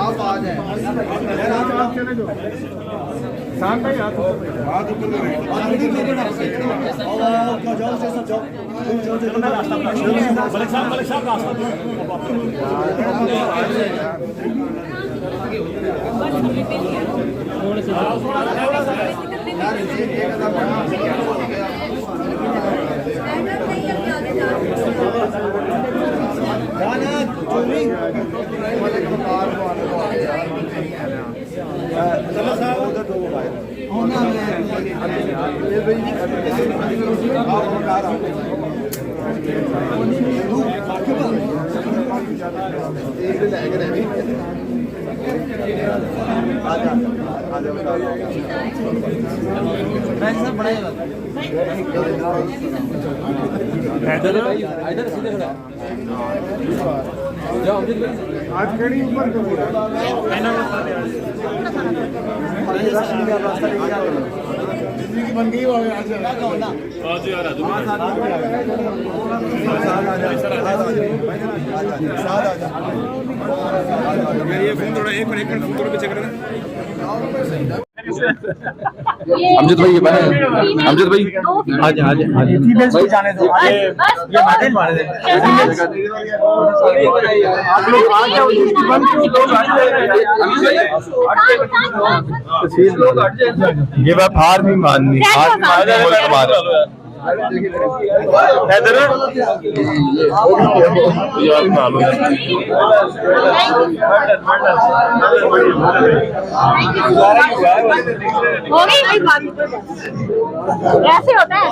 आप आ जाए शाम भाई हाथ ऊपर आज खड़ी ऊपर बन गई ये फोन थोड़ा एक मिनट थोड़ा पीछे करना। अमजद भाई, ये अमजद भाई आज आज भाई जाने दो, ये मारे दे आप लोग आ जाओ, ये बात हार नहीं माननी, हार हमारा हो गई भाई बात, ऐसे होता है।